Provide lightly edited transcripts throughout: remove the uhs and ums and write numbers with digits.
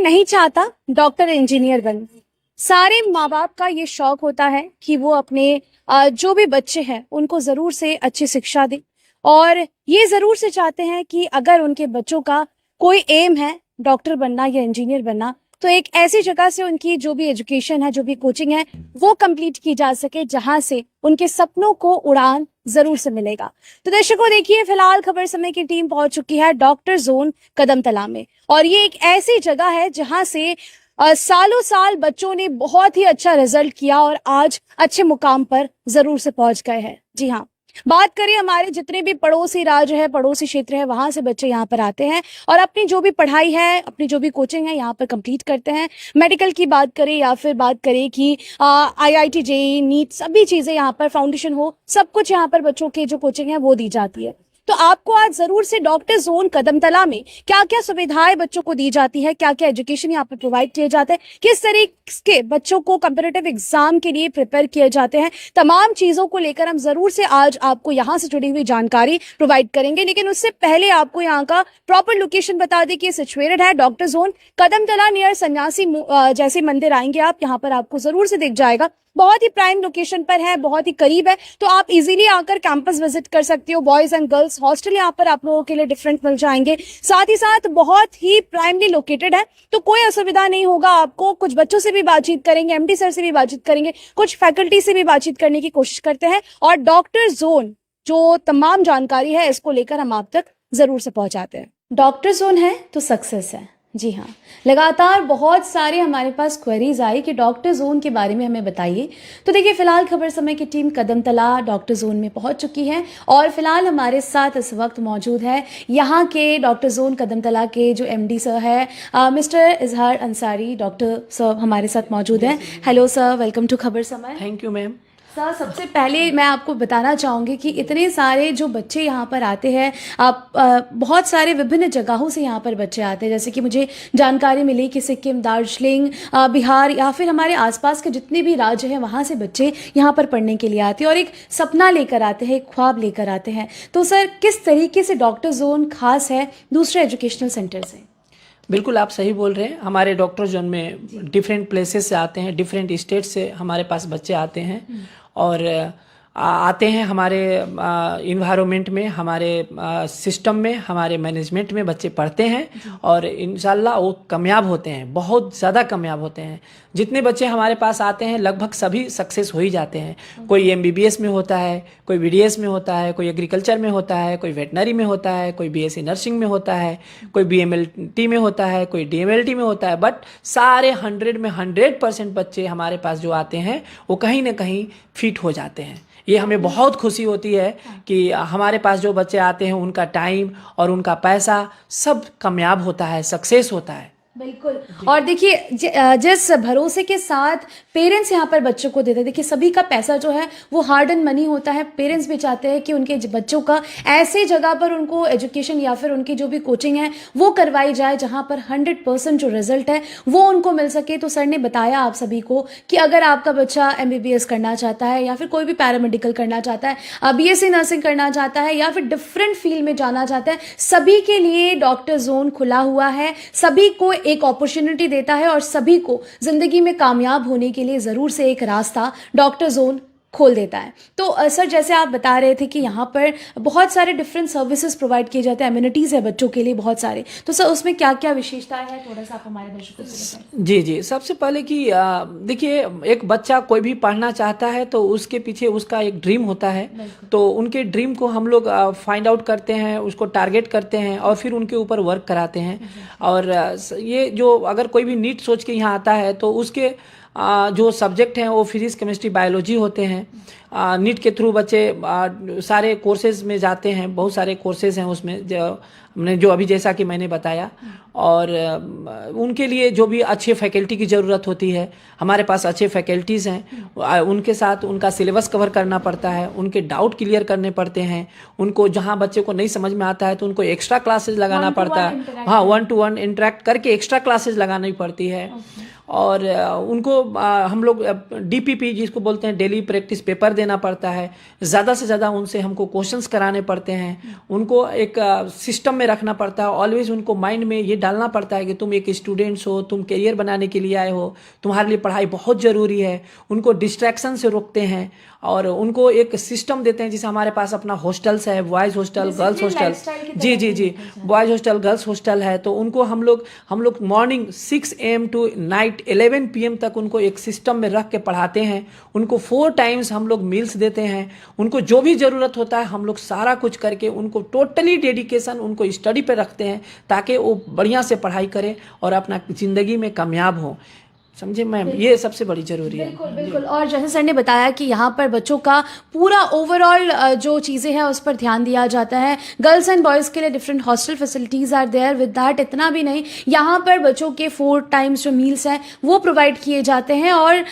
नहीं चाहता doctor engineer बन। सारे माँ बाप का ये शौक होता है कि वो अपने जो भी बच्चे हैं उनको जरूर से अच्छी शिक्षा दें, और ये जरूर से चाहते हैं कि अगर उनके बच्चों का कोई एम है डॉक्टर बनना या इंजीनियर बनना, तो एक ऐसी जगह से उनकी जो भी एजुकेशन है, जो भी कोचिंग है, वो कंप्लीट की जा सके जहां से उनके सपनों को उड़ान जरूर से मिलेगा। तो दर्शकों देखिए, फिलहाल खबर समय की टीम पहुंच चुकी है डॉक्टर जोन कदमतला में, और ये एक ऐसी जगह है जहां से सालों साल बच्चों ने बहुत ही अच्छा रिजल्ट किया और आज अच्छे मुकाम पर जरूर से पहुंच गए हैं। जी हाँ, बात करें हमारे जितने भी पड़ोसी राज्य है, पड़ोसी क्षेत्र है, वहां से बच्चे यहाँ पर आते हैं और अपनी जो भी पढ़ाई है, अपनी जो भी कोचिंग है यहाँ पर कंप्लीट करते हैं। मेडिकल की बात करें या फिर बात करें कि IIT JEE नीट, सभी चीजें यहाँ पर, फाउंडेशन हो, सब कुछ यहाँ पर बच्चों की जो कोचिंग है वो दी जाती है। तो आपको आज जरूर से डॉक्टर जोन कदमतला में क्या क्या सुविधाएं बच्चों को दी जाती है, क्या क्या एजुकेशन यहाँ पर प्रोवाइड किए जाते हैं, किस तरीके के बच्चों को कॉम्पिटिटिव एग्जाम के लिए प्रिपेयर किए जाते हैं, तमाम चीजों को लेकर हम जरूर से आज आपको यहाँ से जुड़ी हुई जानकारी प्रोवाइड करेंगे। लेकिन उससे पहले आपको यहाँ का प्रॉपर लोकेशन बता दें कि सिचुएटेड है डॉक्टर जोन कदमतला नियर सन्यासी जैसे मंदिर आएंगे आप, यहाँ पर आपको जरूर से दिख जाएगा। बहुत ही प्राइम लोकेशन पर है, बहुत ही करीब है, तो आप इजीली आकर कैंपस विजिट कर सकते हो। बॉयज एंड गर्ल्स हॉस्टल यहाँ पर आप लोगों के लिए डिफरेंट मिल जाएंगे, साथ ही साथ बहुत ही प्राइमली लोकेटेड है, तो कोई असुविधा नहीं होगा आपको। कुछ बच्चों से भी बातचीत करेंगे, MD सर से भी बातचीत करेंगे, कुछ फैकल्टी से भी बातचीत करने की कोशिश करते हैं, और डॉक्टर जोन जो तमाम जानकारी है इसको लेकर हम आप तक जरूर से पहुंचाते हैं। डॉक्टर जोन है तो सक्सेस है। जी हाँ, लगातार बहुत सारे हमारे पास क्वेरीज आई कि डॉक्टर जोन के बारे में हमें बताइए। तो देखिए, फिलहाल खबर समय की टीम कदमतला डॉक्टर जोन में पहुंच चुकी है, और फिलहाल हमारे साथ इस वक्त मौजूद है यहाँ के डॉक्टर जोन कदमतला के जो MD सर है मिस्टर इजहार अंसारी। डॉक्टर सर हमारे साथ मौजूद हैं। हेलो सर, वेलकम टू खबर समय। Thank you ma'am. सर, सबसे पहले मैं आपको बताना चाहूँगी कि इतने सारे जो बच्चे यहाँ पर आते हैं, आप बहुत सारे विभिन्न जगहों से यहाँ पर बच्चे आते हैं, जैसे कि मुझे जानकारी मिली कि सिक्किम, दार्जिलिंग, बिहार या फिर हमारे आसपास के जितने भी राज्य हैं वहाँ से बच्चे यहाँ पर पढ़ने के लिए आते हैं और एक सपना लेकर आते हैं, एक ख्वाब लेकर आते हैं। तो सर, किस तरीके से डॉक्टर जोन खास है दूसरे एजुकेशनल सेंटर से? बिल्कुल आप सही बोल रहे हैं। हमारे डॉक्टर जोन में डिफरेंट प्लेसेस से आते हैं, डिफरेंट स्टेट से हमारे पास बच्चे आते हैं और आते हैं हमारे इन्वायरमेंट में, हमारे सिस्टम में, हमारे मैनेजमेंट में बच्चे पढ़ते हैं और इंशाल्लाह वो कामयाब होते हैं, बहुत ज़्यादा कामयाब होते हैं। जितने बच्चे हमारे पास आते हैं लगभग सभी सक्सेस हो ही जाते हैं। कोई MBBS में होता है, कोई BDS में होता है, कोई एग्रीकल्चर में होता है, कोई वेटनरी में होता है, कोई BSc नर्सिंग में होता है, कोई BMLT में होता है, कोई DMLT में होता है। बट सारे 100 में 100% बच्चे हमारे पास जो आते हैं वो कहीं ना कहीं फिट हो जाते हैं। ये हमें बहुत खुशी होती है कि हमारे पास जो बच्चे आते हैं उनका टाइम और उनका पैसा सब कामयाब होता है, सक्सेस होता है। बिल्कुल। और देखिए, जिस भरोसे के साथ पेरेंट्स यहाँ पर बच्चों को देते हैं, देखिए सभी का पैसा जो है वो हार्ड एंड मनी होता है। पेरेंट्स भी चाहते हैं कि उनके बच्चों का ऐसे जगह पर उनको एजुकेशन या फिर उनकी जो भी कोचिंग है वो करवाई जाए जहाँ पर 100% जो रिजल्ट है वो उनको मिल सके। तो सर ने बताया आप सभी को कि अगर आपका बच्चा MBBS करना चाहता है या फिर कोई भी पैरामेडिकल करना चाहता है, BSc नर्सिंग करना चाहता है या फिर डिफरेंट फील्ड में जाना चाहता है, सभी के लिए डॉक्टर जोन खुला हुआ है, सभी को एक अपॉर्चुनिटी देता है और सभी को जिंदगी में कामयाब होने के लिए जरूर से एक रास्ता डॉक्टर जोन खोल देता है। तो सर, जैसे आप बता रहे थे कि यहाँ पर बहुत सारे डिफरेंट सर्विसेज प्रोवाइड किए जाते हैं, एमिनिटीज है बच्चों के लिए बहुत सारे, तो सर उसमें क्या क्या विशेषताएं हैं, थोड़ा सा आप हमारे दर्शकों को बताएं। जी, सबसे पहले कि देखिए, एक बच्चा कोई भी पढ़ना चाहता है तो उसके पीछे उसका एक ड्रीम होता है, तो उनके ड्रीम को हम लोग फाइंड आउट करते हैं, उसको टारगेट करते हैं और फिर उनके ऊपर वर्क कराते हैं। और ये जो अगर कोई भी नीट सोच के यहाँ आता है तो उसके जो सब्जेक्ट हैं वो फिजिक्स, केमिस्ट्री, बायोलॉजी होते हैं। नीट के थ्रू बच्चे सारे कोर्सेज में जाते हैं, बहुत सारे कोर्सेज हैं उसमें जो अभी जैसा कि मैंने बताया। और उनके लिए जो भी अच्छे फैकल्टी की ज़रूरत होती है, हमारे पास अच्छे फैकल्टीज़ हैं, उनके साथ उनका सिलेबस कवर करना पड़ता है, उनके डाउट क्लियर करने पड़ते हैं, उनको जहाँ बच्चे को नहीं समझ में आता है तो उनको एक्स्ट्रा क्लासेज लगाना पड़ता है। हाँ, 1-to-1 इंटरेक्ट करके एक्स्ट्रा क्लासेज लगानी पड़ती है। और उनको हम लोग DPP जिसको बोलते हैं डेली प्रैक्टिस पेपर देना पड़ता है, ज़्यादा से ज़्यादा उनसे हमको क्वेश्चंस कराने पड़ते हैं, उनको एक सिस्टम में रखना पड़ता है, ऑलवेज उनको माइंड में ये डालना पड़ता है कि तुम एक स्टूडेंट्स हो, तुम करियर बनाने के लिए आए हो, तुम्हारे लिए पढ़ाई बहुत ज़रूरी है। उनको डिस्ट्रैक्शन से रोकते हैं और उनको एक सिस्टम देते हैं, जिसे हमारे पास अपना हॉस्टल्स है, बॉयज़ हॉस्टल, गर्ल्स हॉस्टल, जी, बॉयज़ हॉस्टल, गर्ल्स हॉस्टल है। तो उनको हम लोग morning 6 AM to night 11 PM तक उनको एक सिस्टम में रख के पढ़ाते हैं। उनको 4 टाइम्स हम लोग मील्स देते हैं। उनको जो भी ज़रूरत होता है हम लोग सारा कुछ करके उनको टोटली डेडिकेशन उनको स्टडी पे रखते हैं, ताकि वो बढ़िया से पढ़ाई करें और अपना ज़िंदगी में कामयाब हो। समझे मैम, ये सबसे बड़ी जरूरी है। बिल्कुल बिल्कुल। और जैसे सर ने बताया कि यहाँ पर बच्चों का पूरा ओवरऑल जो चीज़ें हैं उस पर ध्यान दिया जाता है। गर्ल्स एंड बॉयज़ के लिए different hostel facilities are there. With that इतना भी नहीं, यहाँ पर बच्चों के 4 टाइम्स जो मील्स हैं वो प्रोवाइड किए जाते हैं और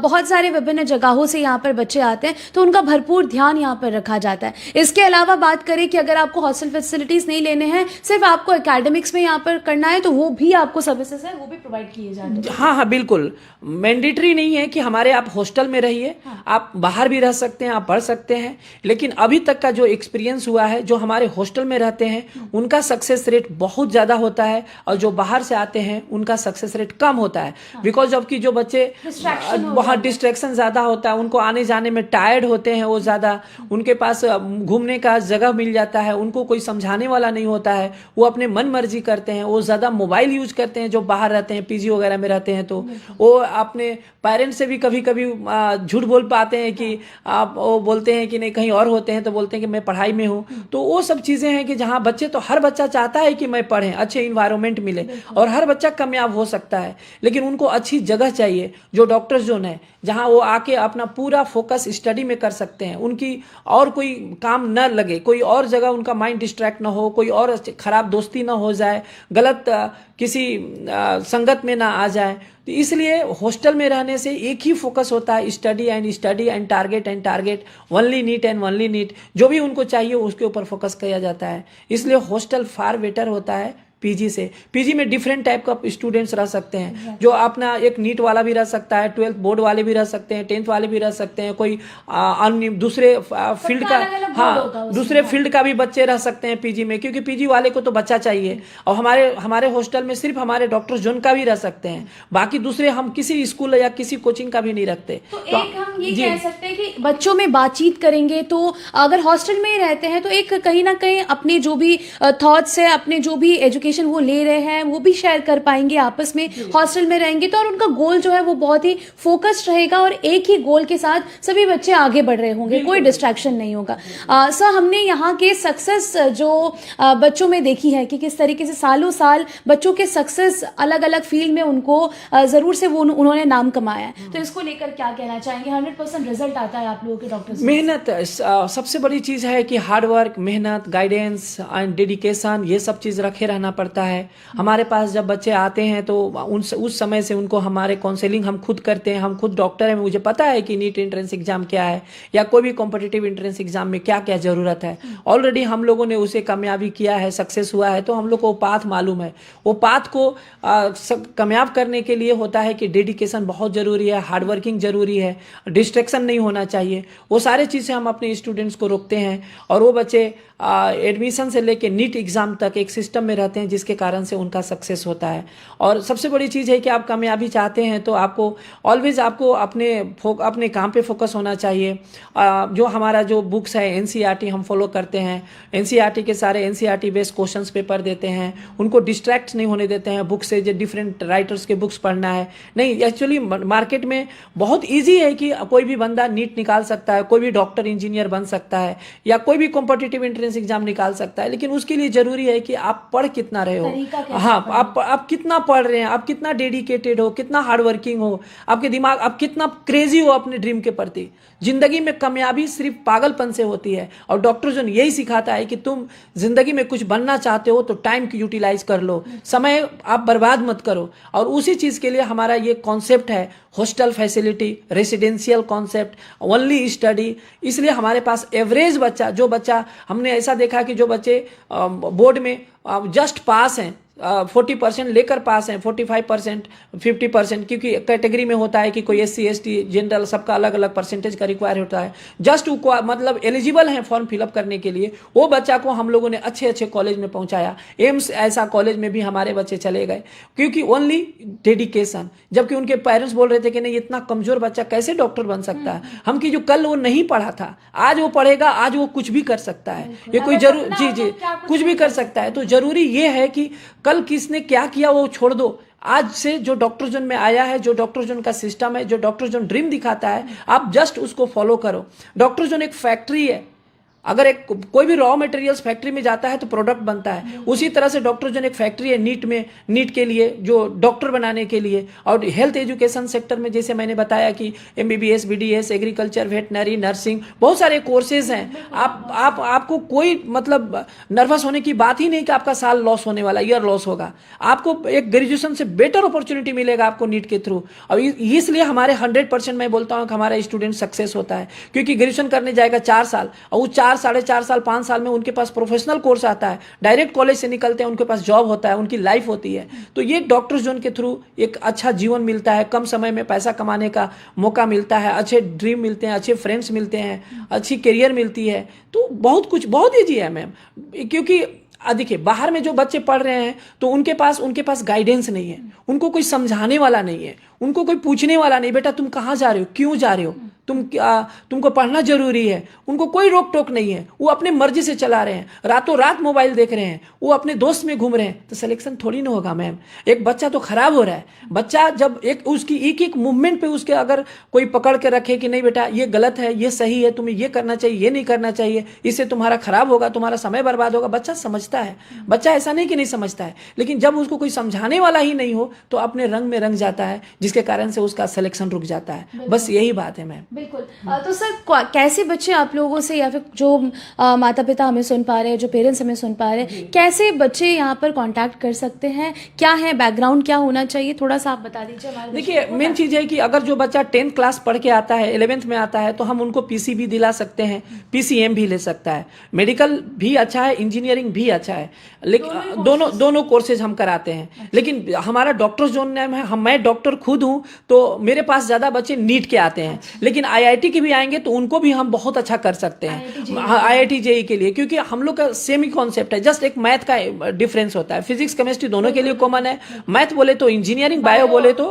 बहुत सारे विभिन्न जगहों से यहाँ पर बच्चे आते हैं, तो उनका भरपूर ध्यान यहाँ पर रखा जाता है। इसके अलावा बात करें कि अगर आपको हॉस्टल फैसिलिटीज़ नहीं लेने हैं, सिर्फ आपको एकेडमिक्स में यहाँ पर करना है, तो वो भी आपको सर्विसेज है वो भी प्रोवाइड किए जाते हैं। हाँ, बिल्कुल मैंडेटरी नहीं है कि हमारे आप हॉस्टल में रहिए, आप बाहर भी रह सकते हैं, आप पढ़ सकते हैं। लेकिन अभी तक का जो एक्सपीरियंस हुआ है, जो हमारे हॉस्टल में रहते हैं उनका सक्सेस रेट बहुत ज़्यादा होता है, और जो बाहर से आते हैं उनका सक्सेस रेट कम होता है। बिकॉज ऑफ कि जो बच्चे वहाँ डिस्ट्रैक्शन ज़्यादा होता है, उनको आने जाने में टायर्ड होते हैं वो ज़्यादा, उनके पास घूमने का जगह मिल जाता है, उनको कोई समझाने वाला नहीं होता है, वो अपने मन मर्जी करते हैं, वो ज़्यादा मोबाइल यूज करते हैं जो बाहर रहते हैं, पीजी वगैरह में रहते हैं। तो वो अपने पेरेंट्स से भी कभी कभी झूठ बोल पाते हैं कि आप, वो बोलते हैं कि नहीं कहीं और होते हैं, तो बोलते हैं कि मैं पढ़ाई में हूँ। तो वो सब चीज़ें हैं कि जहाँ बच्चे, तो हर बच्चा चाहता है कि मैं पढ़ें, अच्छे इन्वायरमेंट मिले, और हर बच्चा कामयाब हो सकता है, लेकिन उनको अच्छी जगह चाहिए जो डॉक्टर जोन है, जहाँ वो आके अपना पूरा फोकस स्टडी में कर सकते हैं, उनकी और कोई काम न लगे, कोई और जगह उनका माइंड डिस्ट्रैक्ट ना हो, कोई और खराब दोस्ती ना हो जाए, गलत किसी संगत में ना आ जाए। तो इसलिए हॉस्टल में रहने से एक ही फोकस होता है, study and target, only NEET and only NEET, जो भी उनको चाहिए उसके ऊपर फोकस किया जाता है। इसलिए हॉस्टल फार बेटर होता है पीजी से। पीजी में डिफरेंट टाइप का स्टूडेंट्स रह सकते हैं, जो अपना एक नीट वाला भी रह सकता है, 12th बोर्ड वाले भी रह सकते हैं, 10th वाले भी रह सकते हैं, कोई दूसरे फील्ड का, हाँ, दूसरे फील्ड का भी बच्चे रह सकते हैं पीजी में, क्योंकि पीजी वाले को तो बच्चा चाहिए। और हमारे हॉस्टल में सिर्फ हमारे डॉक्टर जोन का भी रह सकते हैं, बाकी दूसरे हम किसी स्कूल या किसी कोचिंग का भी नहीं रखते। तो एक हम ये कह सकते हैं कि बच्चों में बातचीत करेंगे, तो अगर हॉस्टल में ही रहते हैं तो एक कहीं ना कहीं अपने जो भी थॉट्स है, अपने जो भी एजुकेशन वो ले रहे हैं वो भी शेयर कर पाएंगे आपस में। हॉस्टल में रहेंगे तो, और उनका गोल जो है वो बहुत ही फोकस्ड रहेगा, और एक ही गोल के साथ सभी बच्चे आगे बढ़ रहे होंगे, कोई डिस्ट्रैक्शन नहीं होगा। सर, हमने यहाँ के सक्सेस जो बच्चों में देखी है कि किस तरीके से सालों साल बच्चों के सक्सेस अलग अलग फील्ड में उनको जरूर से वो उन्होंने नाम कमाया है, तो इसको लेकर क्या कहना चाहेंगे? 100% रिजल्ट आता है आप लोगों के डॉक्टर्स? मेहनत सबसे बड़ी चीज है कि हार्ड वर्क, मेहनत, गाइडेंस एंड डेडिकेशन, ये सब चीज रखे रहना पड़ता है। हमारे पास जब बच्चे आते हैं तो उस समय से उनको हमारे काउंसलिंग हम खुद करते हैं, हम खुद डॉक्टर हैं, मुझे पता है कि नीट एंट्रेंस एग्जाम क्या है या कोई भी कॉम्पिटिटिव एंट्रेंस एग्जाम में क्या क्या जरूरत है। ऑलरेडी हम लोगों ने उसे कामयाबी किया है, सक्सेस हुआ है, तो हम लोग को पाथ मालूम है। वो पाथ को कामयाब करने के लिए होता है कि डेडिकेशन बहुत जरूरी है, हार्ड वर्किंग जरूरी है, डिस्ट्रैक्शन नहीं होना चाहिए। वो सारे चीज़ें हम अपने स्टूडेंट्स को रोकते हैं, और वो बच्चे एडमिशन से लेके नीट एग्जाम तक एक सिस्टम में रहते हैं, जिसके कारण से उनका सक्सेस होता है। और सबसे बड़ी चीज़ है कि आप कामयाबी चाहते हैं तो आपको ऑलवेज आपको अपने काम पे फोकस होना चाहिए। जो हमारा जो बुक्स है एनसीईआरटी हम फॉलो करते हैं, एनसीईआरटी के सारे एनसीईआरटी बेस्ड क्वेश्चंस पेपर देते हैं, उनको डिस्ट्रैक्ट नहीं होने देते हैं बुक से, जो डिफरेंट राइटर्स के बुक्स पढ़ना है नहीं। एक्चुअली मार्केट में बहुत ईजी है कि कोई भी बंदा नीट निकाल सकता है, कोई भी डॉक्टर इंजीनियर बन सकता है, या कोई भी कॉम्पिटिटिव एंट्रेंस एग्जाम निकाल सकता है, लेकिन उसके लिए जरूरी है कि आप पढ़ कितना रहे हो। हाँ, आप कितना पढ़ रहे हैं, आप कितना डेडिकेटेड हो, कितना हार्ड वर्किंग हो, आपके दिमाग, आप कितना क्रेजी हो अपने ड्रीम के प्रति। जिंदगी में कामयाबी सिर्फ पागलपन से होती है, और डॉक्टर जो यही सिखाता है कि तुम जिंदगी में कुछ बनना चाहते हो तो टाइम की यूटिलाइज कर लो, समय आप बर्बाद मत करो। और उसी चीज के लिए हमारा ये कॉन्सेप्ट है, hostel facility, residential concept, only study. इसलिए हमारे पास एवरेज बच्चा, जो बच्चा हमने ऐसा देखा कि जो बच्चे बोर्ड में जस्ट पास हैं, 40% लेकर पास हैं, 45%, 50%, क्योंकि कैटेगरी में होता है कि कोई SC ST जनरल, सबका अलग अलग परसेंटेज का रिक्वायर होता है। जस्ट मतलब एलिजिबल हैं फॉर्म फिलअप करने के लिए, वो बच्चा को हम लोगों ने अच्छे अच्छे कॉलेज में पहुंचाया। एम्स ऐसा कॉलेज में भी हमारे बच्चे चले गए, क्योंकि ओनली डेडिकेशन। जबकि उनके पेरेंट्स बोल रहे थे कि नहीं, इतना कमजोर बच्चा कैसे डॉक्टर बन सकता है। हम कि जो कल वो नहीं पढ़ा था, आज वो पढ़ेगा, आज वो कुछ भी कर सकता है। ये कोई जरूर जी कुछ भी कर सकता है। तो जरूरी ये है कि कल किसने क्या किया वो छोड़ दो। आज से जो डॉक्टर जोन में आया है, जो डॉक्टर जोन का सिस्टम है, जो डॉक्टर जोन ड्रीम दिखाता है, आप जस्ट उसको फॉलो करो। डॉक्टर जोन एक फैक्ट्री है। अगर एक कोई भी रॉ मटेरियल्स फैक्ट्री में जाता है तो प्रोडक्ट बनता है, उसी तरह से डॉक्टर जोन एक फैक्ट्री है नीट के लिए, जो डॉक्टर बनाने के लिए। और हेल्थ एजुकेशन सेक्टर में जैसे मैंने बताया कि MBBS, BDS, agriculture, veterinary, nursing, बहुत सारे कोर्सेज हैं। आपको कोई मतलब नर्वस होने की बात ही नहीं कि आपका साल लॉस होने वाला, ईयर लॉस होगा। आपको एक ग्रेजुएशन से बेटर अपॉर्चुनिटी मिलेगा आपको नीट के थ्रू। और इसलिए हमारे 100% मैं बोलता हूँ कि हमारा स्टूडेंट सक्सेस होता है, क्योंकि ग्रेजुएशन करने जाएगा 4 साल, और वो 4-4.5 साल 5 साल में उनके पास प्रोफेशनल कोर्स आता है, डायरेक्ट कॉलेज से निकलते हैं, उनके पास जॉब होता है, उनकी लाइफ होती है। तो ये डॉक्टर जोन के थ्रू एक अच्छा जीवन मिलता है, कम समय में पैसा कमाने का मौका मिलता है, अच्छे ड्रीम मिलते हैं, अच्छे फ्रेंड्स मिलते हैं, अच्छी करियर मिलती है। तो बहुत कुछ बहुत ईजी है मैम। क्योंकि देखिए, बाहर में जो बच्चे पढ़ रहे हैं तो उनके पास गाइडेंस नहीं है, उनको कोई समझाने वाला नहीं है, उनको कोई पूछने वाला नहीं, बेटा तुम कहाँ जा रहे हो, क्यों जा रहे हो, तुमको पढ़ना जरूरी है। उनको कोई रोक टोक नहीं है, वो अपने मर्जी से चला रहे हैं, रातों रात मोबाइल देख रहे हैं, वो अपने दोस्त में घूम रहे हैं। तो सिलेक्शन थोड़ी ना होगा मैम। एक बच्चा तो खराब हो रहा है। बच्चा जब उसकी एक एक मूवमेंट पे उसके अगर कोई पकड़ के रखे कि नहीं बेटा ये गलत है, ये सही है, तुम्हें ये करना चाहिए, ये नहीं करना चाहिए, इससे तुम्हारा खराब होगा, तुम्हारा समय बर्बाद होगा, बच्चा समझता है। बच्चा ऐसा नहीं कि नहीं समझता है, लेकिन जब उसको कोई समझाने वाला ही नहीं हो तो अपने रंग में रंग जाता है, जिसके कारण से उसका सिलेक्शन रुक जाता है। बस यही बात है मैम। बिल्कुल। तो सर कैसे बच्चे आप लोगों से, या फिर जो माता पिता हमें सुन पा रहे हैं, जो पेरेंट्स हमें सुन पा रहे हैं, कैसे बच्चे यहाँ पर कांटेक्ट कर सकते हैं, क्या है बैकग्राउंड, क्या होना चाहिए, थोड़ा सा आप बता दीजिए हमारे। देखिए, मेन चीज है कि अगर जो बच्चा 10th क्लास पढ़ के आता है, 11th में आता है, तो हम उनको PCB दिला सकते हैं, PCM भी ले सकता है, मेडिकल भी अच्छा है, इंजीनियरिंग भी अच्छा है, लेकिन दोनों कोर्सेज हम कराते हैं। लेकिन हमारा डॉक्टर जोन में है, मैं डॉक्टर खुद हूँ, तो मेरे पास ज्यादा बच्चे नीट के आते हैं। लेकिन IIT के भी आएंगे तो उनको भी हम बहुत अच्छा कर सकते हैं, IIT JEE के लिए, क्योंकि हम लोग का सेम ही कॉन्सेप्ट है। जस्ट एक मैथ का डिफरेंस होता है, फिजिक्स केमिस्ट्री दोनों के लिए कॉमन है। मैथ बोले तो इंजीनियरिंग, बायो बोले तो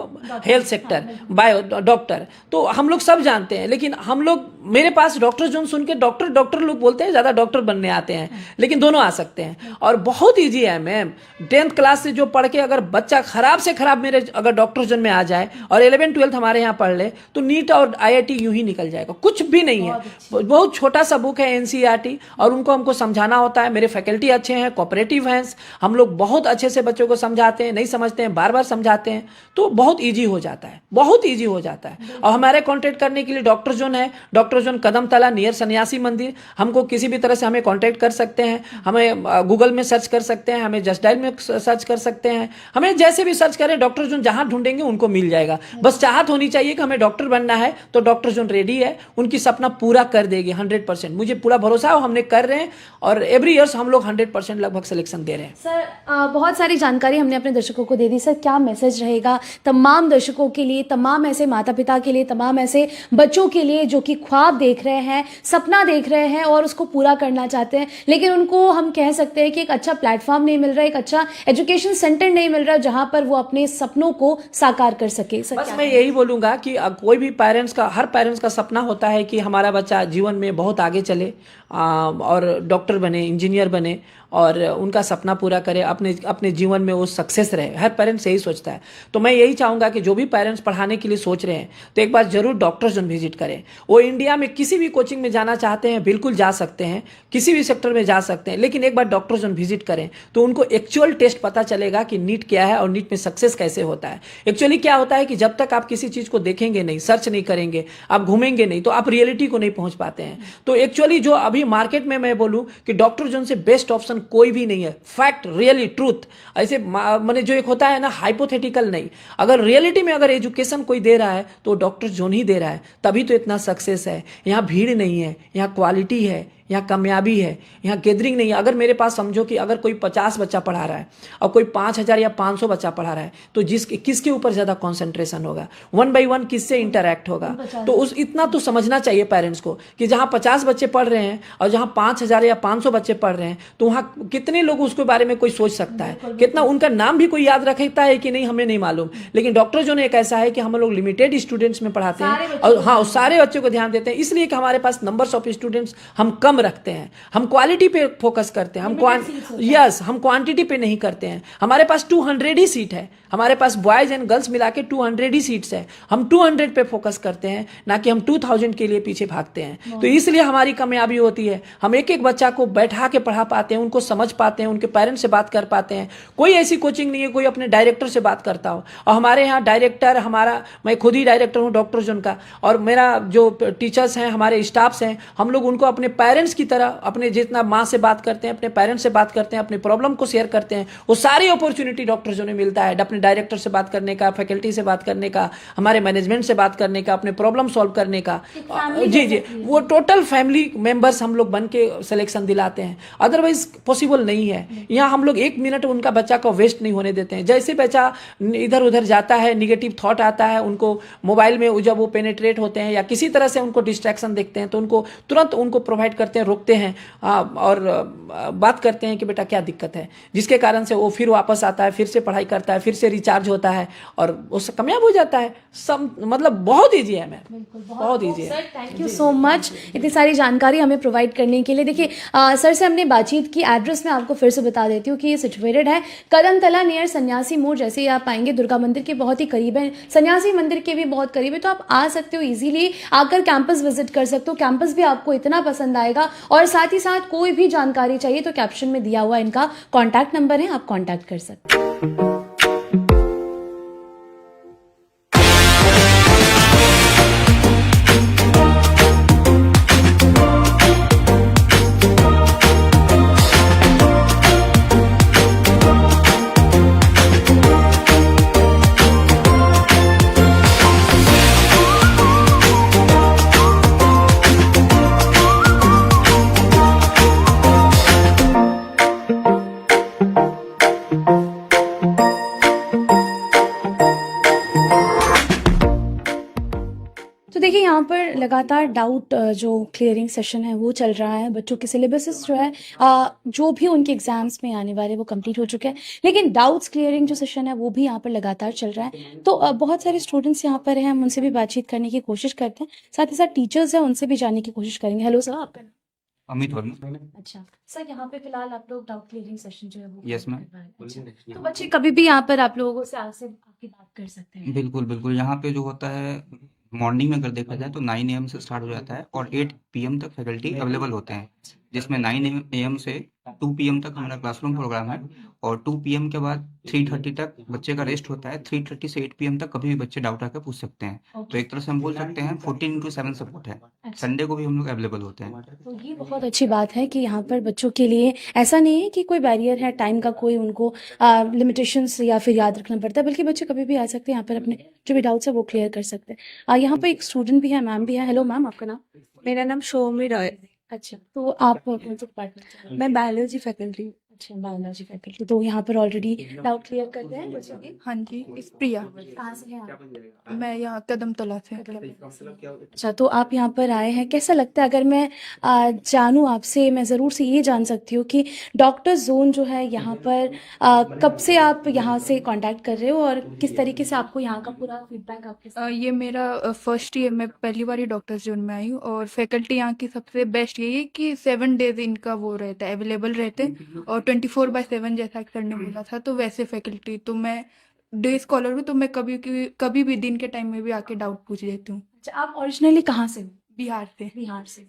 हेल्थ सेक्टर, बायो डॉक्टर, तो हम लोग सब जानते हैं। लेकिन हम लोग, मेरे पास डॉक्टर जोन सुन के डॉक्टर लोग बोलते हैं ज्यादा डॉक्टर बनने आते हैं, लेकिन दोनों आ सकते हैं। और बहुत ईजी है मैम। 10th क्लास से जो पढ़ के अगर बच्चा खराब से खराब मेरे अगर डॉक्टर जोन में आ जाए और 11th 12th हमारे यहाँ पढ़ ले, तो नीट और IIT यूं ही निकल जाएगा। कुछ भी नहीं है, बहुत छोटा सा बुक है NCERT, और उनको हमको समझाना होता है। मेरे फैकल्टी अच्छे हैं, कोऑपरेटिव हैं, हम लोग बहुत अच्छे से बच्चों को समझाते हैं, नहीं समझते हैं बार बार समझाते हैं, तो बहुत ईजी हो जाता है, बहुत ईजी हो जाता है। और हमारे कॉन्टेक्ट करने के लिए डॉक्टर जोन है, डॉक्टर जोन कदमतला नियर सन्यासी मंदिर। हमको किसी भी तरह से हमें कॉन्टेक्ट कर सकते हैं, हमें गूगल में सर्च कर सकते हैं, हमें जस्ट डायल में सर्च कर सकते हैं, हमें जैसे भी सर्च करें, डॉक्टर जोन जहां ढूंढेंगे उनको मिल जाएगा। बस चाहत होनी चाहिए कि हमें डॉक्टर बनना है, तो डॉक्टर जोन रेडी है, उनकी सपना पूरा कर देगी 100%। मुझे पूरा भरोसा है, हमने कर रहे हैं, और एवरी ईयर्स हम लोग 100% लगभग सिलेक्शन दे रहे हैं। सर बहुत सारी जानकारी हमने अपने दर्शकों को दे दी। सर क्या मैसेज रहेगा तमाम दर्शकों के लिए, तमाम ऐसे माता पिता के लिए, तमाम ऐसे बच्चों के लिए जो कि ख्वाब देख रहे हैं, सपना देख रहे हैं और उसको पूरा करना चाहते हैं, लेकिन उनको हम कह सकते हैं कि एक अच्छा प्लेटफॉर्म नहीं मिल रहा, एक अच्छा एजुकेशन सेंटर नहीं मिल रहा जहां पर वो अपने सपनों को साकार कर सके। बस मैं यही बोलूंगा कि कोई भी हर पेरेंट्स का सपना होता है कि हमारा बच्चा जीवन में बहुत आगे चले, और डॉक्टर बने, इंजीनियर बने, और उनका सपना पूरा करे, अपने जीवन में वो सक्सेस रहे। हर पेरेंट्स यही सोचता है। तो मैं यही चाहूंगा कि जो भी पेरेंट्स पढ़ाने के लिए सोच रहे हैं, तो एक बार जरूर डॉक्टर जोन विजिट करें। वो इंडिया में किसी भी कोचिंग में जाना चाहते हैं, बिल्कुल जा सकते हैं, किसी भी सेक्टर में जा सकते हैं, लेकिन एक बार डॉक्टर जोन विजिट करें तो उनको एक्चुअल टेस्ट पता चलेगा कि नीट क्या है और नीट में सक्सेस कैसे होता है। एक्चुअली क्या होता है कि जब तक आप किसी चीज को देखेंगे नहीं, सर्च नहीं करेंगे, आप घूमेंगे नहीं, तो आप रियलिटी को नहीं पहुंच पाते हैं। तो एक्चुअली जो अभी मार्केट में मैं बोलूं कि डॉक्टर जोन से बेस्ट ऑप्शन कोई भी नहीं है। फैक्ट, रियली, ट्रूथ, ऐसे माने जो एक होता है ना, हाइपोथेटिकल नहीं। अगर रियलिटी में अगर एजुकेशन कोई दे रहा है तो डॉक्टर जोन ही दे रहा है, तभी तो इतना सक्सेस है। यहाँ भीड़ नहीं है, यहाँ क्वालिटी है, यहाँ कामयाबी है, यहाँ गैदरिंग नहीं है। अगर मेरे पास समझो कि अगर कोई 50 बच्चा पढ़ा रहा है और कोई 5,000 या 500 बच्चा पढ़ा रहा है, तो किसके ऊपर ज़्यादा कॉन्सेंट्रेशन होगा, 1 by 1 किससे इंटरैक्ट होगा। तो उस इतना तो समझना चाहिए पेरेंट्स को कि जहाँ 50 बच्चे पढ़ रहे हैं और जहाँ 5,000 या 500 बच्चे पढ़ रहे हैं, तो वहाँ कितने लोग उसके बारे में कोई सोच सकता है, कितना उनका नाम भी कोई याद रखता है कि नहीं, हमें नहीं मालूम। लेकिन डॉक्टर जो ने एक ऐसा है कि हम लोग लिमिटेड स्टूडेंट्स में पढ़ाते हैं और हाँ सारे बच्चों को ध्यान देते हैं, इसलिए कि हमारे पास नंबर्स ऑफ स्टूडेंट्स हम कम रखते हैं, हम क्वालिटी पे फोकस करते हैं, हम क्वांटिटी पे नहीं करते हैं। हमारे पास 200 ही सीट है, हमारे पास बॉयज एंड गर्ल्स मिला के 200 ही सीट्स है, हम 200 पे फोकस करते हैं, ना कि हम 2000 के लिए पीछे भागते हैं। तो इसलिए हमारी कामयाबी होती है, हम एक एक बच्चा को बैठा के पढ़ा पाते हैं, उनको समझ पाते हैं, उनके पेरेंट्स से बात कर पाते हैं। कोई ऐसी कोचिंग नहीं है कोई अपने डायरेक्टर से बात करता हो, और हमारे यहाँ डायरेक्टर मैं खुद ही डायरेक्टर हूँ डॉक्टर जोन का, और मेरा जो टीचर्स हैं, हमारे स्टाफ्स हैं, हम लोग उनको अपने पेरेंट्स की तरह, अपने जितना माँ से बात करते हैं, अपने पेरेंट्स से बात करते हैं, अपने प्रॉब्लम को शेयर करते हैं, वो सारी अपॉर्चुनिटी डॉक्टर जोन में मिलता है, अपने डायरेक्टर से बात करने का, फैकल्टी से बात करने का, हमारे मैनेजमेंट से बात करने का, अपने प्रॉब्लम सॉल्व करने का। जी, वो टोटल फैमिली मेंबर्स हम लोग बन के सिलेक्शन दिलाते हैं, अदरवाइज पॉसिबल नहीं है। यहाँ हम लोग 1 मिनट उनका बच्चा को वेस्ट नहीं होने देते हैं। जैसे बच्चा इधर उधर जाता है, निगेटिव थॉट आता है उनको मोबाइल में, जब वो पेनिट्रेट होते हैं या किसी तरह से उनको डिस्ट्रैक्शन देखते हैं, तो उनको तुरंत उनको प्रोवाइड करते हैं, रोकते हैं और बात करते हैं कि बेटा क्या दिक्कत है, जिसके कारण से वो फिर वापस आता है, फिर से पढ़ाई करता है, फिर से रिचार्ज होता है और उससे कामयाब हो जाता है। सब मतलब बहुत ईजी है मैम, बहुत ईजी है। थैंक यू सो मच इतनी सारी जानकारी हमें प्रोवाइड करने के लिए। देखिए सर से हमने बातचीत की, एड्रेस मैं आपको फिर से बता देती हूँ कि ये सिचुएटेड है कदमतला नियर सन्यासी मोड़। जैसे ही आप आएंगे दुर्गा मंदिर के बहुत ही करीब है, सन्यासी मंदिर के भी बहुत करीब है, तो आप आ सकते हो इजीली, आकर कैंपस विजिट कर सकते हो। कैंपस भी आपको इतना पसंद आएगा, और साथ ही साथ कोई भी जानकारी चाहिए तो कैप्शन में दिया हुआ इनका कॉन्टैक्ट नंबर है, आप कॉन्टैक्ट कर सकते हैं। तो देखिए यहाँ पर लगातार डाउट जो क्लियरिंग सेशन है वो चल रहा है। बच्चों के सिलेबसेस जो है जो भी उनके एग्जाम्स में आने वाले वो कंप्लीट हो चुके हैं, लेकिन डाउट्स क्लियरिंग जो सेशन है वो भी यहाँ पर लगातार चल रहा है। तो बहुत सारे स्टूडेंट्स यहाँ पर हैं, हम उनसे भी बातचीत करने की कोशिश करते हैं, साथ ही साथ टीचर्स हैं उनसे भी जानने की कोशिश करेंगे। हेलो सर, आपका नाम? अमित वर्मा। अच्छा सर, यहाँ पे फिलहाल आप लोग डाउट क्लियरिंग सेशन जो है वो Yes, ma'am. कर रहे हैं। अच्छा, तो बच्चे कभी भी यहाँ पर आप लोगों से आके आपकी बात कर सकते हैं? बिल्कुल बिल्कुल, यहाँ पे जो होता है मॉर्निंग में अगर देखा जाए तो 9 AM से स्टार्ट हो जाता है और 8 PM तक फैकल्टी अवेलेबल होते हैं, जिसमें 9 AM से 2 PM तक हमारा क्लासरूम प्रोग्राम है, और 2 PM के बाद 3:30 तक बच्चे का रेस्ट होता है। 3:30 से 8 PM तक कभी भी बच्चे डाउट आकर पूछ सकते हैं। तो एक तरह से हम बोल सकते हैं 14x7 सपोर्ट है। संडे को भी हम लोग अवेलेबल होते हैं। तो ये बहुत अच्छी बात है कि यहाँ पर बच्चों के लिए ऐसा नहीं है कि कोई बैरियर है, टाइम का कोई उनको लिमिटेशंस या फिर याद रखना पड़ता है, बल्कि बच्चे कभी भी आ सकते हैं यहाँ पर, अपने जो भी डाउट्स है वो क्लियर कर सकते हैं। यहाँ पर एक स्टूडेंट भी है, मैम भी है। हेलो मैम, आपका नाम? मेरा नाम शोमी रॉय। अच्छा, तो आप कौन से डिपार्टमेंट? मैं बायोलॉजी फैकल्टी। अच्छा, बायोलॉजी फैकल्टी। तो यहाँ पर ऑलरेडी डाउट क्लियर करते हैं बच्चों के? हाँ जी, इस प्रिया। कहाँ से हैं आप? मैं यहाँ कदमतला से। अच्छा, तो आप यहाँ पर आए हैं, कैसा लगता है? अगर मैं जानूँ आपसे, मैं ज़रूर से ये जान सकती हूँ कि डॉक्टर जोन जो है यहाँ पर कब से आप यहाँ से कांटेक्ट कर रहे हो, और किस तरीके से आपको यहाँ का पूरा फीडबैक आपके साथ? ये मेरा फर्स्ट ईयर, मैं पहली बार ही डॉक्टर्स जोन में आई हूँ, और फैकल्टी यहाँ की सबसे बेस्ट यही है कि 7 डेज इनका वो रहता है, अवेलेबल रहते हैं, और 24/7 जैसा सर ने बोला था, तो वैसे फैकल्टी। तो मैं डे स्कॉलर हूँ, तो मैं कभी भी दिन के टाइम में भी आके डाउट पूछ लेती हूँ। अच्छा, आप ओरिजिनली कहाँ से हो? बिहार से। बिहार से।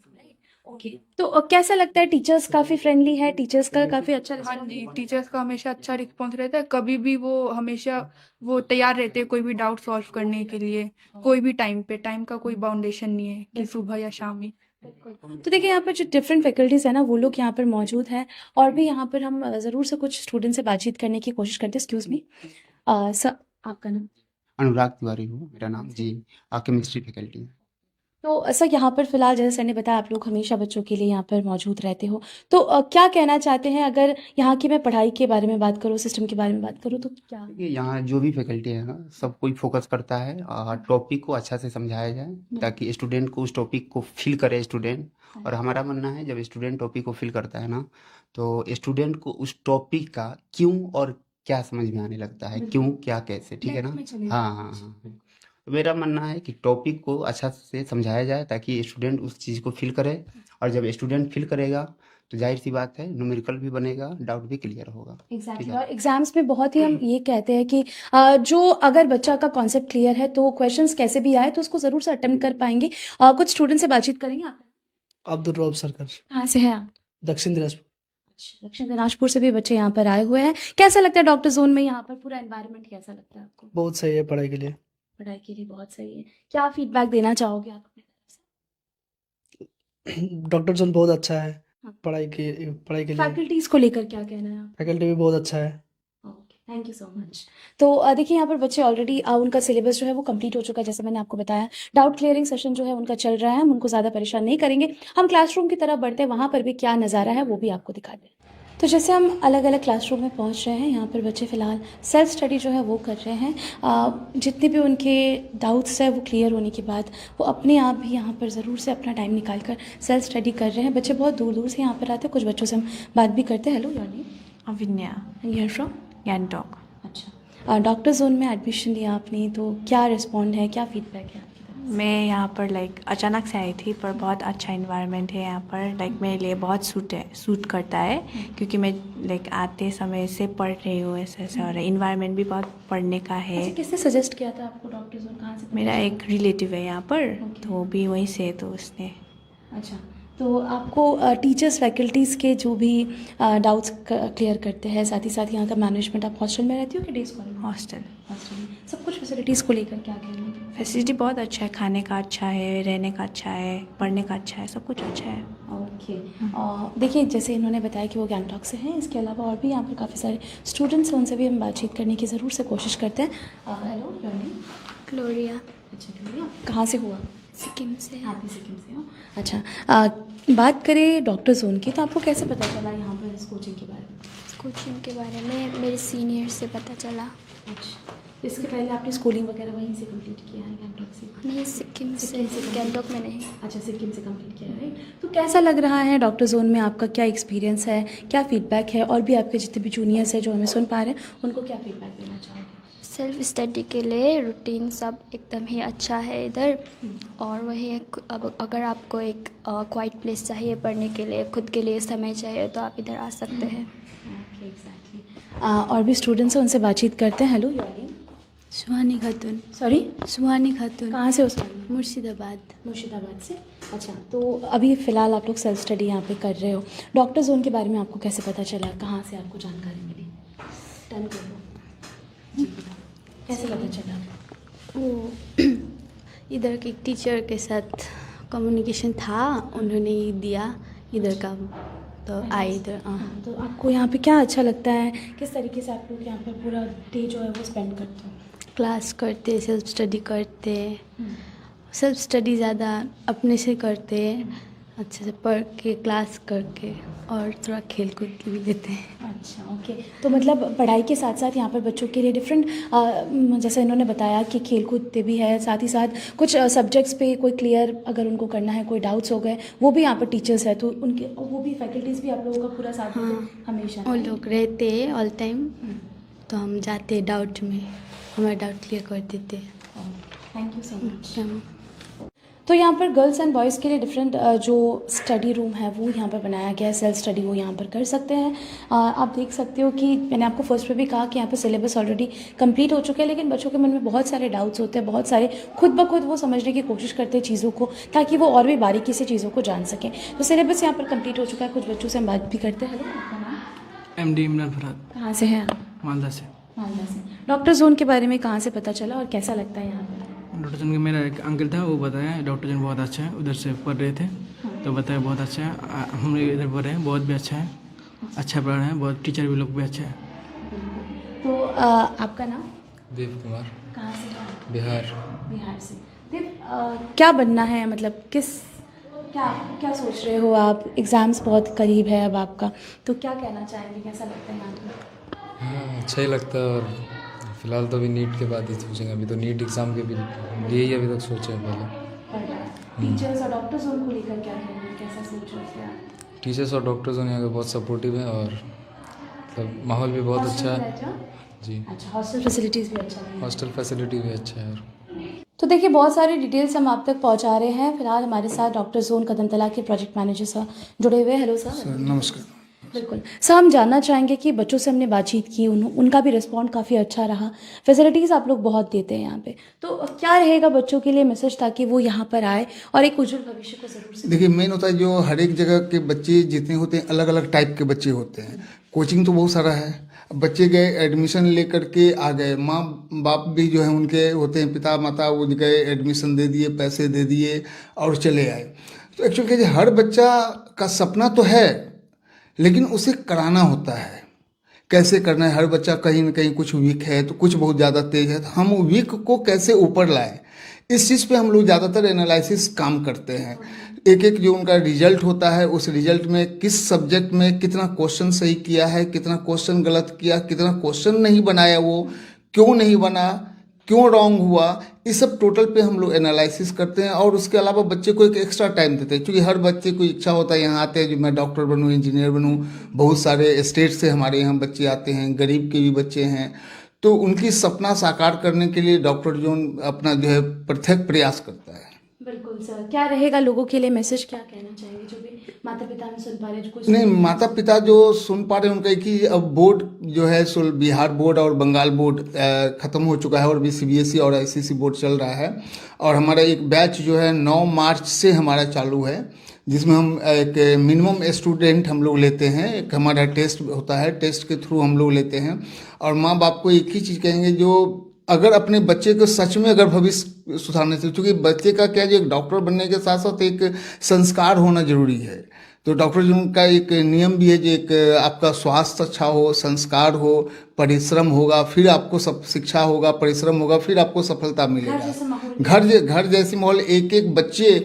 ओके, तो कैसा लगता है? टीचर्स काफ़ी फ्रेंडली है, टीचर्स का काफ़ी अच्छा हाँ रिस्पॉन्स? जी, टीचर्स का हमेशा अच्छा रिस्पॉन्स रहता है। कभी भी वो हमेशा वो तैयार रहते हैं कोई भी डाउट सॉल्व करने के लिए, कोई भी टाइम पे। टाइम का कोई बाउंडेशन नहीं है कि सुबह या शाम ही। तो देखिए यहाँ पर जो डिफरेंट फैकल्टीज़ है ना, वो लोग यहाँ पर मौजूद हैं, और भी यहाँ पर हम ज़रूर से कुछ स्टूडेंट से बातचीत करने की कोशिश करते हैं। एक्सक्यूज़ मी सर, आपका नाम? अनुराग तिवारी हूँ मेरा नाम जी, केमिस्ट्री फैकल्टी है। तो सर यहाँ पर फिलहाल जैसे सर ने बताया आप लोग हमेशा बच्चों के लिए यहाँ पर मौजूद रहते हो, तो क्या कहना चाहते हैं अगर यहाँ की मैं पढ़ाई के बारे में बात करूँ, सिस्टम के बारे में बात करूँ तो क्या? देखिए यहाँ जो भी फैकल्टी है ना सब कोई फोकस करता है टॉपिक को अच्छा से समझाया जाए ताकि स्टूडेंट को उस टॉपिक को फील करे स्टूडेंट। और हमारा मानना है जब स्टूडेंट टॉपिक को फील करता है ना तो स्टूडेंट को उस टॉपिक का क्यों और क्या समझ में आने लगता है, क्यों क्या कैसे, ठीक है ना। हाँ हाँ हाँ, तो मेरा मानना है कि टॉपिक को अच्छा से समझाया जाए ताकि स्टूडेंट उस चीज़ को फील करे। और जब स्टूडेंट फील करेगा तो जाहिर सी बात है न्यूमेरिकल भी बनेगा, डाउट भी क्लियर होगा। एग्जैक्टली। और एग्जाम्स में बहुत ही हम ये कहते हैं कि जो अगर बच्चा का कॉन्सेप्ट क्लियर है तो क्वेश्चंस कैसे भी आए तो उसको ज़रूर से अटेम्प्ट कर पाएंगे। कुछ स्टूडेंट से बातचीत करेंगे आप? अब्दुल रऊफ सरकार, कहाँ से हैं आप? दक्षिण दिनाजपुर। अच्छा, दक्षिण दिनाजपुर से भी बच्चे यहाँ पर आए हुए हैं। कैसा लगता है डॉक्टर जोन में यहाँ पर पूरा एनवायरनमेंट कैसा लगता है आपको? बहुत सही है पढ़ाई के लिए। पढ़ाई के लिए बहुत सही है। क्या फीडबैक देना चाहोगे आप अपनी तरफ से? डॉक्टर जोन बहुत अच्छा है हाँ। पढ़ाई के लिए। फैकल्टीज को लेकर क्या कहना है आप? फैकल्टी भी बहुत अच्छा है। Okay, thank you so much. तो देखिए यहाँ पर बच्चे ऑलरेडी उनका सिलेबस जो है वो कंप्लीट हो चुका है, जैसे मैंने आपको बताया। डाउट क्लियरिंग सेशन जो है उनका चल रहा है, हम उनको ज़्यादा परेशान नहीं करेंगे। हम क्लासरूम की तरफ बढ़ते हैं, वहाँ पर भी क्या नज़ारा है वो भी आपको दिखा दें। तो जैसे हम अलग अलग क्लासरूम में पहुंच रहे हैं, यहाँ पर बच्चे फ़िलहाल सेल्फ स्टडी जो है वो कर रहे हैं। जितने भी उनके डाउट्स हैं वो क्लियर होने के बाद वो अपने आप भी यहाँ पर ज़रूर से अपना टाइम निकाल कर सेल्फ स्टडी कर रहे हैं। बच्चे बहुत दूर दूर से यहाँ पर आते हैं, कुछ बच्चों से हम बात भी करते हैं। Hello your name? Avinya, you're from? Gangtok. अच्छा, डॉक्टर जोन में एडमिशन लिया आपने, तो क्या रिस्पॉन्ड है, क्या फीडबैक है आपकी तरफ से? मैं यहाँ पर अचानक से आई थी, पर बहुत अच्छा इन्वायरमेंट है यहाँ पर। मेरे लिए बहुत सूट करता है क्योंकि मैं आते समय से पढ़ रही हूँ ऐसे और इन्वायरमेंट भी बहुत पढ़ने का है। अच्छा, किसने सजेस्ट किया था आपको डॉक्टर जोन? कहाँ से? मेरा एक रिलेटिव है यहाँ पर, तो वो भी वहीं से, तो उसने। अच्छा, तो आपको टीचर्स फैकल्टीज़ के जो भी डाउट्स क्लियर करते हैं, साथ ही साथ यहाँ का मैनेजमेंट, आप हॉस्टल में रहती हो कि डे स्कॉलर में? हॉस्टल में सब कुछ फैसिलिटीज़ को लेकर क्या कहना है? फैसिलिटी बहुत अच्छा है, खाने का अच्छा है, रहने का अच्छा है, पढ़ने का अच्छा है, सब कुछ अच्छा है। ओके। देखिए जैसे इन्होंने बताया कि वो गैंगटॉक से हैं, इसके अलावा और भी यहाँ पर काफ़ी सारे स्टूडेंट्स हैं, उनसे भी हम बातचीत करने की ज़रूर से कोशिश करते हैं। Hello your name? ग्लोरिया, अच्छा, ग्लोरिया, कहाँ से हुआ? सिक्किम से। आप भी सिक्किम से हो? अच्छा, बात करें डॉक्टर जोन की, तो आपको कैसे पता चला यहाँ पर इस कोचिंग के बारे में? कोचिंग के बारे में मेरे सीनियर से पता चला। अच्छा, इसके पहले आपने स्कूलिंग वगैरह वहीं से कंप्लीट किया है, गैंगटॉक से? नहीं, सिक्किम से, गैंगटॉक में नहीं। अच्छा, सिक्किम से कंप्लीट किया है। तो कैसा लग रहा है डॉक्टर जोन में, आपका क्या एक्सपीरियंस है, क्या फीडबैक है? और भी आपके जितने भी जूनियर्स हैं जो हमें सुन पा रहे हैं, उनको क्या फीडबैक देना चाहोगे? सेल्फ स्टडी के लिए रूटीन सब एकदम ही अच्छा है इधर। और वही अब अगर आपको एक क्वाइट प्लेस चाहिए पढ़ने के लिए, खुद के लिए समय चाहिए, तो आप इधर आ सकते हैं। Okay, exactly. और भी स्टूडेंट्स हैं, उनसे बातचीत करते हैं। Hello your name? Suhani Khatoon. Sorry? सुहानी खातून। कहाँ से हो सुहानी? मुर्शिदाबाद। मुर्शिदाबाद से। अच्छा, तो अभी फ़िलहाल आप लोग सेल्फ स्टडी यहाँ पे कर रहे हो। डॉक्टर जोन के बारे में आपको कैसे पता चला, कहाँ से आपको जानकारी मिली? टर्न कर लो। कैसे पता चला? वो इधर के टीचर के साथ कम्युनिकेशन था, उन्होंने ही दिया इधर का, तो आए इधर। हाँ, तो आपको यहाँ पे क्या अच्छा लगता है, किस तरीके से आप लोग यहाँ पर पूरा डे जो है वो स्पेंड करते हो? क्लास करते, सेल्फ स्टडी करते, सेल्फ स्टडी ज़्यादा अपने से करते, अच्छे से पढ़ के क्लास करके, और थोड़ा खेल कूद के भी देते हैं। अच्छा, ओके। तो मतलब पढ़ाई के साथ साथ यहाँ पर बच्चों के लिए डिफरेंट, जैसे इन्होंने बताया कि खेल कूद भी है, साथ ही साथ कुछ सब्जेक्ट्स पे कोई क्लियर अगर उनको करना है, कोई डाउट्स हो गए, वो भी यहाँ पर टीचर्स है, तो उनके वो भी फैकल्टीज़ भी आप लोगों का पूरा साथ देते हैं हमेशा? वो लोग रहते हैं ऑल टाइम, तो हम जाते डाउट में, हमारा डाउट क्लियर कर देते हैं। Thank you so much. तो यहाँ पर गर्ल्स एंड बॉयज़ के लिए डिफरेंट जो स्टडी रूम है वो यहाँ पर बनाया गया है, सेल्फ स्टडी वो यहाँ पर कर सकते हैं। आप देख सकते हो कि मैंने आपको फर्स्ट पे भी कहा कि यहाँ पर सिलेबस ऑलरेडी कंप्लीट हो चुका है, लेकिन बच्चों के मन में बहुत सारे डाउट्स होते हैं, बहुत सारे खुद ब खुद वो समझने की कोशिश करते हैं चीज़ों को, ताकि वो और भी बारीकी से चीज़ों को जान सकें। तो सिलेबस यहाँ पर कंप्लीट हो चुका है। कुछ बच्चों से हम बात भी करते हैं। हेलो, आपका नाम? MD इमरान फरहाद, कहाँ से हैं आप? मालदा से। मालदा से। डॉक्टर जोन के बारे में कहाँ से पता चला और कैसा लगता है यहाँ पर? डॉक्टर जोन के मेरा एक अंकल था, वो बताया डॉक्टर जोन बहुत अच्छा है, उधर से पढ़ रहे थे तो बताया बहुत अच्छा है। हम लोग इधर पढ़ रहे हैं, बहुत भी अच्छा है, अच्छा पढ़ रहे हैं, बहुत टीचर भी लोग भी अच्छा है। तो आपका नाम? देव कुमार, कहाँ से हैं? बिहार। बिहार से। देव, क्या बनना है, मतलब क्या क्या सोच रहे हो आप? एग्ज़ाम्स बहुत करीब है अब आपका, तो क्या कहना चाहेंगे, कैसा लगता है यहाँ पे? हाँ, अच्छा ही लगता है। और फिलहाल तो अभी नीट के बाद ही सोचेंगे, अभी तो नीट एग्ज़ाम के भी लिए ही अभी तक सोचे हैं पहले। टीचर्स और डॉक्टर्स उनको लेकर क्या कहेंगे, कैसा सोच रहे थे आप? टीचर्स और डॉक्टर्स यहाँ के बहुत सपोर्टिव हैं और मतलब माहौल भी बहुत अच्छा है जी। अच्छा, हॉस्टल फैसिलिटीज़ भी अच्छा है। हॉस्टल फैसिलिटी भी अच्छा है। तो देखिए, बहुत सारी डिटेल्स हम आप तक पहुंचा रहे हैं। फिलहाल हमारे साथ डॉक्टर जोन कदमतला के प्रोजेक्ट मैनेजर सर जुड़े हुए हैं। Hello sir. नमस्कार। बिल्कुल सर, हम जानना चाहेंगे कि बच्चों से हमने बातचीत की, उनका भी रिस्पॉन्ड काफ़ी अच्छा रहा। फैसिलिटीज़ आप लोग बहुत देते हैं यहाँ पे, तो क्या रहेगा बच्चों के लिए मैसेज ताकि वो यहाँ पर आए और एक उज्जवल भविष्य को जरूर से? देखिए, मेन होता है जो हर एक जगह के बच्चे जितने होते हैं, अलग अलग टाइप के बच्चे होते हैं। कोचिंग तो बहुत सारा है, बच्चे गए एडमिशन लेकर के आ गए, माँ बाप भी जो है उनके होते हैं, पिता माता, वो गए एडमिशन दे दिए, पैसे दे दिए और चले आए। तो एक्चुअली हर बच्चा का सपना तो है, लेकिन उसे कराना होता है। कैसे करना है? हर बच्चा कहीं ना कहीं कुछ वीक है तो कुछ बहुत ज़्यादा तेज है, तो हम वीक को कैसे ऊपर लाएं, इस चीज़ पे हम लोग ज़्यादातर एनालिसिस काम करते हैं। एक एक जो उनका रिजल्ट होता है, उस रिजल्ट में किस सब्जेक्ट में कितना क्वेश्चन सही किया है, कितना क्वेश्चन गलत किया, कितना क्वेश्चन नहीं बनाया, वो क्यों नहीं बना, क्यों रॉन्ग हुआ, इस सब टोटल पे हम लोग एनालिसिस करते हैं। और उसके अलावा बच्चे को एक एक्स्ट्रा टाइम देते हैं, क्योंकि हर बच्चे को इच्छा होता है, यहाँ आते हैं जो मैं डॉक्टर बनूँ, इंजीनियर बनूँ। बहुत सारे स्टेट से हमारे यहाँ बच्चे आते हैं, गरीब के भी बच्चे हैं, तो उनकी सपना साकार करने के लिए डॉक्टर जोन अपना जो है प्रत्येक प्रयास करता है। बिल्कुल सर, क्या रहेगा लोगों के लिए मैसेज, क्या कहना चाहेंगे जो भी माता पिता हम सुन पा रहे हैं? जो कुछ नहीं, माता पिता जो सुन पा रहे हैं उनका एक ही, अब बोर्ड जो है सो बिहार बोर्ड और बंगाल बोर्ड ख़त्म हो चुका है और भी सीबीएसई और आईसीएसई बोर्ड चल रहा है। और हमारा एक बैच जो है 9 मार्च से हमारा चालू है, जिसमें हम एक मिनिमम स्टूडेंट हम लोग लेते हैं। एक हमारा टेस्ट होता है, टेस्ट के थ्रू हम लोग लेते हैं। और माँ बाप को एक ही चीज़ कहेंगे, जो अगर अपने बच्चे को सच में अगर भविष्य सुधारने से, क्योंकि बच्चे का क्या, जो एक डॉक्टर बनने के साथ साथ एक संस्कार होना जरूरी है। तो डॉक्टर जी का एक नियम भी है, जो एक आपका स्वास्थ्य अच्छा हो, संस्कार हो, परिश्रम होगा, फिर आपको सब शिक्षा होगा, परिश्रम होगा, फिर आपको सफलता मिलेगा। घर जैसे माहौल। एक एक बच्चे,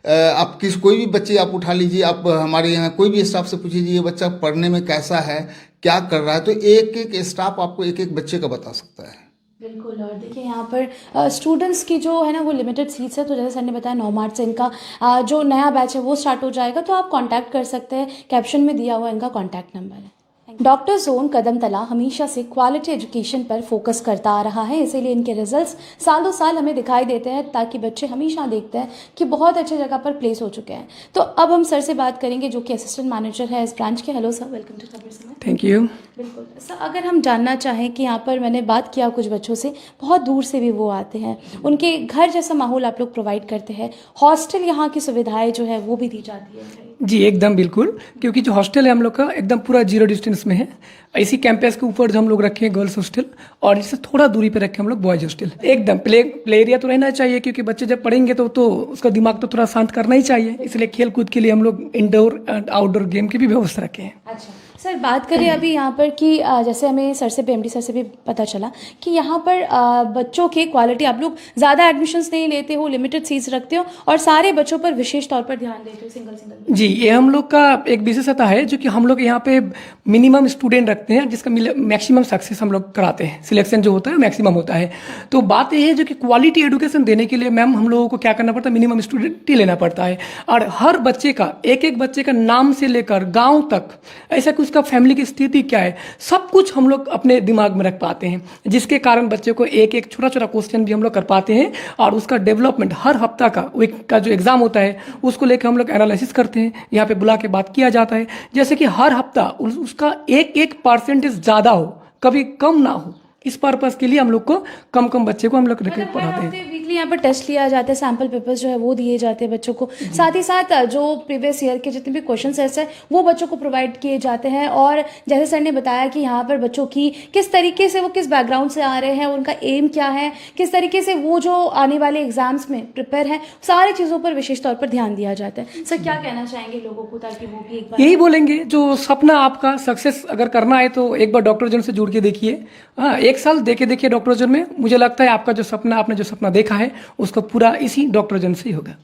आप कोई भी बच्चे आप उठा लीजिए, आप हमारे यहाँ कोई भी स्टाफ से पूछिए ये बच्चा पढ़ने में कैसा है, क्या कर रहा है, तो एक एक स्टाफ आपको एक एक बच्चे का बता सकता है। बिल्कुल। और देखिए, यहाँ पर स्टूडेंट्स की जो है ना वो लिमिटेड सीट्स है, तो जैसे सर ने बताया 9 मार्च से इनका जो नया बैच है वो स्टार्ट हो जाएगा, तो आप कांटेक्ट कर सकते हैं। कैप्शन में दिया हुआ इनका कांटेक्ट नंबर है। डॉक्टर जोन कदमतला हमेशा से क्वालिटी एजुकेशन पर फोकस करता आ रहा है, इसीलिए इनके रिजल्ट्स साल दो साल हमें दिखाई देते हैं, ताकि बच्चे हमेशा देखते हैं कि बहुत अच्छे जगह पर प्लेस हो चुके हैं। तो अब हम सर से बात करेंगे, जो कि असिस्टेंट मैनेजर है इस ब्रांच के। हेलो सर, वेलकम टू खबर समय। Thank you. बिल्कुल सर, अगर हम जानना चाहें कि यहाँ पर मैंने बात किया कुछ बच्चों से, बहुत दूर से भी वो आते हैं, उनके घर जैसा माहौल आप लोग प्रोवाइड करते हैं, हॉस्टल यहाँ की सुविधाएं जो है वो भी दी जाती है? जी एकदम बिल्कुल, क्योंकि जो हॉस्टल है हम लोग का एकदम पूरा 0 डिस्टेंस में है। इसी कैंपस के ऊपर जो हम लोग रखे हैं गर्ल्स हॉस्टल, और इससे थोड़ा दूरी पे रखे हम लोग बॉयज हॉस्टल। एकदम प्ले एरिया तो रहना चाहिए, क्योंकि बच्चे जब पढ़ेंगे तो उसका दिमाग तो थोड़ा शांत करना ही चाहिए, इसलिए खेल कूद के लिए हम लोग इंडोर एंड आउटडोर गेम की भी व्यवस्था रखे हैं। अच्छा सर, बात करें अभी यहाँ पर कि जैसे हमें सर से, एमडी सर से भी पता चला कि यहाँ पर बच्चों की क्वालिटी, आप लोग ज़्यादा एडमिशन्स नहीं लेते हो, लिमिटेड सीट्स रखते हो और सारे बच्चों पर विशेष तौर पर ध्यान देते हो, सिंगल। जी, ये हम लोग का एक विशेषता है, जो कि हम लोग यहाँ पे मिनिमम स्टूडेंट रखते हैं, जिसका मैक्सिमम सक्सेस हम लोग कराते हैं। सिलेक्शन जो होता है मैक्सिमम होता है। तो बात यह है, जो कि क्वालिटी एजुकेशन देने के लिए मैम हम लोगों को क्या करना पड़ता है, मिनिमम स्टूडेंट ही लेना पड़ता है। और हर बच्चे का, एक एक बच्चे का नाम से लेकर गाँव तक, ऐसा कि उसका फैमिली की स्थिति क्या है, सब कुछ हम लोग अपने दिमाग में रख पाते हैं, जिसके कारण बच्चे को एक एक छोटा छोटा क्वेश्चन भी हम लोग कर पाते हैं। और उसका डेवलपमेंट हर हफ्ता का वीक का जो एग्जाम होता है, उसको लेकर हम लोग एनालिसिस करते हैं, यहाँ पे बुला के बात किया जाता है, जैसे कि हर हफ्ता उसका एक परसेंटेज ज़्यादा हो, कभी कम ना हो। इस पर्पस के लिए हम लोग को कम बच्चे को हम लोग पढ़ाते हैं। वीकली यहाँ पर टेस्ट लिया जाता है, सैम्पल पेपर्स जो है वो दिए जाते हैं बच्चों को, साथ ही साथ जो प्रीवियस ईयर के जितने भी क्वेश्चन सेट्स हैं वो बच्चों को प्रोवाइड किए जाते हैं। और जैसे सर ने बताया कि यहाँ पर बच्चों की किस तरीके से, वो किस बैकग्राउंड से आ रहे हैं, उनका एम क्या है, किस तरीके से वो जो आने वाले एग्जाम्स में प्रिपेयर हैं, सारी चीज़ों पर विशेष तौर पर ध्यान दिया जाता है। सर क्या कहना चाहेंगे लोगों को, ताकि वो भी एक बार? यही बोलेंगे, जो सपना आपका सक्सेस अगर करना है तो एक बार डॉक्टर जन से जुड़ के देखिए। हाँ, 1 साल देखिए डॉक्टर जोन में, मुझे लगता है आपका जो सपना, आपने जो सपना देखा है उसको पूरा इसी डॉक्टर जोन से ही होगा।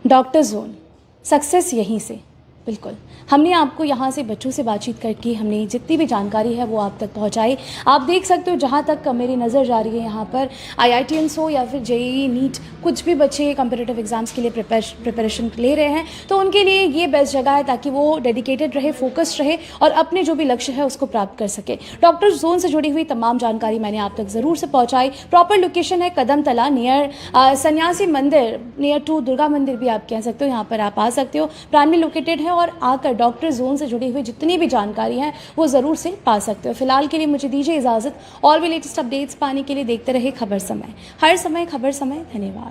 डॉक्टर जोन सक्सेस यहीं से, बिल्कुल। हमने आपको यहाँ से बच्चों से बातचीत करके हमने जितनी भी जानकारी है वो आप तक पहुँचाई। आप देख सकते हो जहाँ तक मेरी नज़र जा रही है यहाँ पर IITians हो या फिर JEE नीट, कुछ भी बच्चे कम्पिटिटिव एग्ज़ाम्स के लिए प्रिपरेशन ले रहे हैं तो उनके लिए ये बेस्ट जगह है ताकि वो डेडिकेटेड रहे, फोकस्ड रहे और अपने जो भी लक्ष्य है उसको प्राप्त कर सके। डॉक्टर जोन से जुड़ी हुई तमाम जानकारी मैंने आप तक ज़रूर से पहुँचाई। प्रॉपर लोकेशन है कदमतला नियर सन्यासी मंदिर, नियर टू दुर्गा मंदिर भी आप कह सकते हो। यहाँ पर आप आ सकते हो, प्राइमरी लोकेटेड है और आकर डॉक्टर जोन से जुड़ी हुई जितनी भी जानकारी है वो ज़रूर से पा सकते हो। फिलहाल के लिए मुझे दीजिए इजाज़त। और भी लेटेस्ट अपडेट्स पाने के लिए देखते रहे खबर समय, हर समय खबर समय। धन्यवाद।